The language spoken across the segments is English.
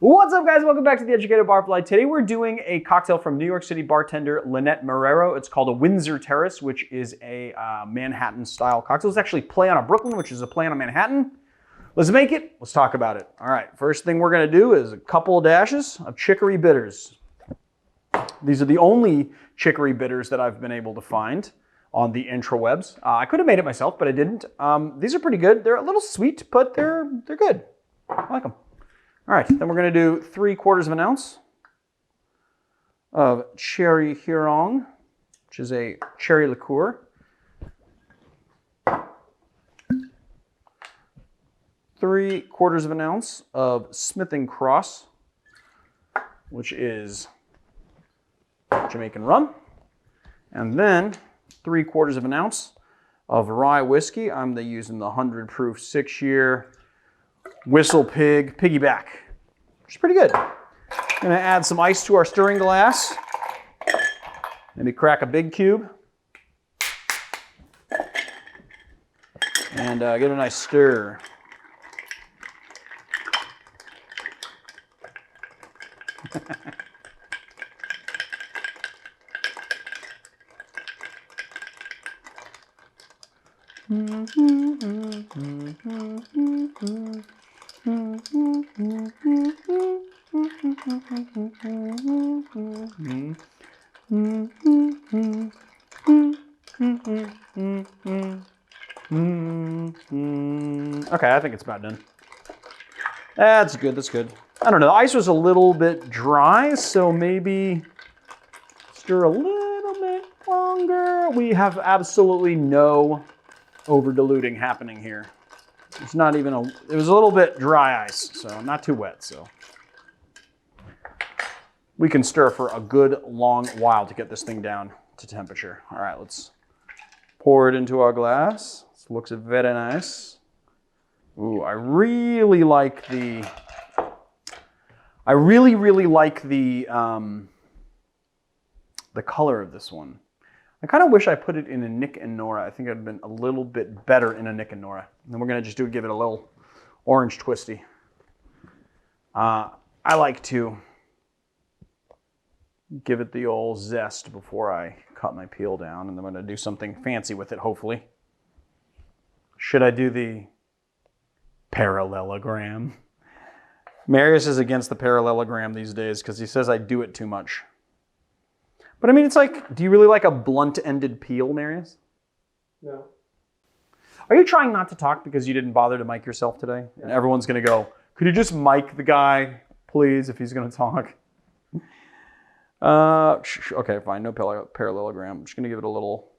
What's up, guys? Welcome back to The Educated Barfly. Today we're doing a cocktail from New York City bartender Lynette Marerro. It's called a Windsor Terrace, which is a Manhattan-style cocktail. It's actually play on a Brooklyn, which is a play on a Manhattan. Let's make it. Let's talk about it. All right, first thing we're going to do is a couple of dashes of chicory bitters. These are the only chicory bitters that I've been able to find on the intrawebs. I could have made it myself, but I didn't. These are pretty good. They're a little sweet, but they're good. I like them. All right, then we're going to do 3/4 of an ounce of cherry Heering, which is a cherry liqueur. 3/4 of an ounce of Smith & Cross, which is Jamaican rum. And then 3/4 of an ounce of Rye Whiskey. I'm using the 100 proof 6-year Whistle Pig Piggyback, which is pretty good. I'm gonna add some ice to our stirring glass. Maybe crack a big cube. And give it a nice stir. Okay, I think it's about done. That's good, that's good. I don't know, the ice was a little bit dry, so maybe stir a little bit longer. We have absolutely no over diluting happening here. It's not even it was a little bit dry ice, so not too wet, so. We can stir for a good long while to get this thing down to temperature. All right, let's pour it into our glass. This looks very nice. Ooh, I really like the, really like the color of this one. I kind of wish I put it in a Nick and Nora. I think it would have been a little bit better in a Nick and Nora. And then we're going to just give it a little orange twisty. I like to give it the old zest before I cut my peel down, and I'm going to do something fancy with it, hopefully. Should I do the parallelogram? Marius is against the parallelogram these days because he says I do it too much. But I mean, it's like, do you really like a blunt-ended peel, Marius? No. Are you trying not to talk because you didn't bother to mic yourself today? Yeah. And everyone's going to go, could you just mic the guy, please, if he's going to talk? Okay, fine, no parallelogram. I'm just going to give it a little,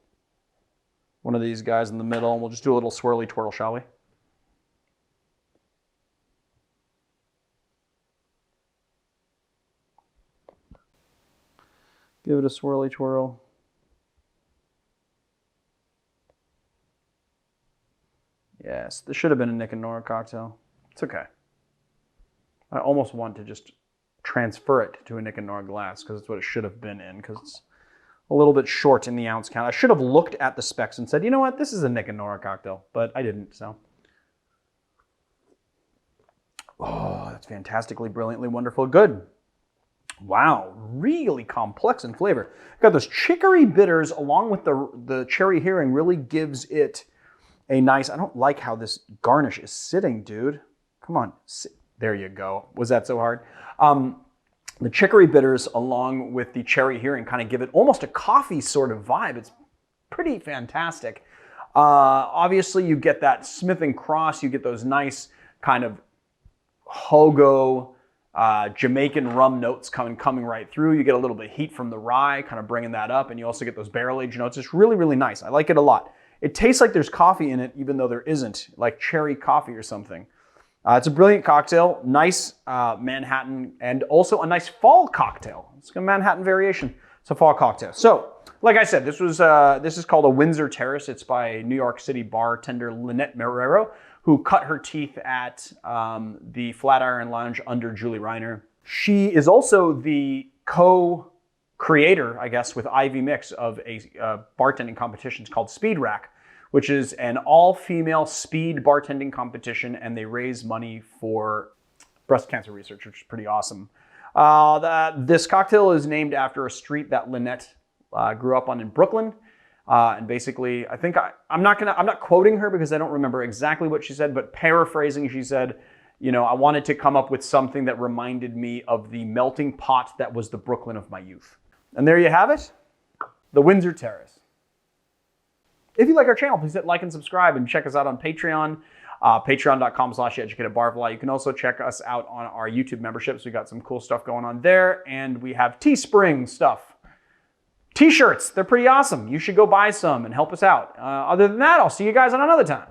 one of these guys in the middle, and we'll just do a little swirly twirl, shall we? Give it a swirly twirl. Yes, this should have been a Nick and Nora cocktail. It's okay. I almost want to just transfer it to a Nick and Nora glass because it's what it should have been in, because it's a little bit short in the ounce count. I should have looked at the specs and said, you know what, this is a Nick and Nora cocktail, but I didn't, so. Oh, that's fantastically, brilliantly, wonderful, good. Wow, really complex in flavor. Got those chicory bitters along with the cherry Heering really gives it a nice, I don't like how this garnish is sitting, dude. Come on, there you go. Was that so hard? The chicory bitters along with the cherry Heering kind of give it almost a coffee sort of vibe. It's pretty fantastic. Obviously you get that Smith & Cross, you get those nice kind of hogo, Jamaican rum notes coming right through. You get a little bit of heat from the rye, kind of bringing that up, and you also get those barrel-aged notes. It's really, really nice. I like it a lot. It tastes like there's coffee in it, even though there isn't, like cherry coffee or something. It's a brilliant cocktail, nice Manhattan, and also a nice fall cocktail. It's a Manhattan variation. It's a fall cocktail. So, like I said, this is called a Windsor Terrace. It's by New York City bartender Lynette Marerro, who cut her teeth at the Flatiron Lounge under Julie Reiner. She is also the co-creator, I guess, with Ivy Mix of a bartending competition called Speed Rack, which is an all-female speed bartending competition, and they raise money for breast cancer research, which is pretty awesome. This cocktail is named after a street that Lynette grew up on in Brooklyn. And basically, I think I'm not quoting her because I don't remember exactly what she said, but paraphrasing, she said, you know, I wanted to come up with something that reminded me of the melting pot that was the Brooklyn of my youth. And there you have it, the Windsor Terrace. If you like our channel, please hit like and subscribe and check us out on Patreon, patreon.com/educatedbarfly. You can also check us out on our YouTube memberships. We got some cool stuff going on there, and we have Teespring stuff. T-shirts, they're pretty awesome. You should go buy some and help us out. Other than that, I'll see you guys on another time.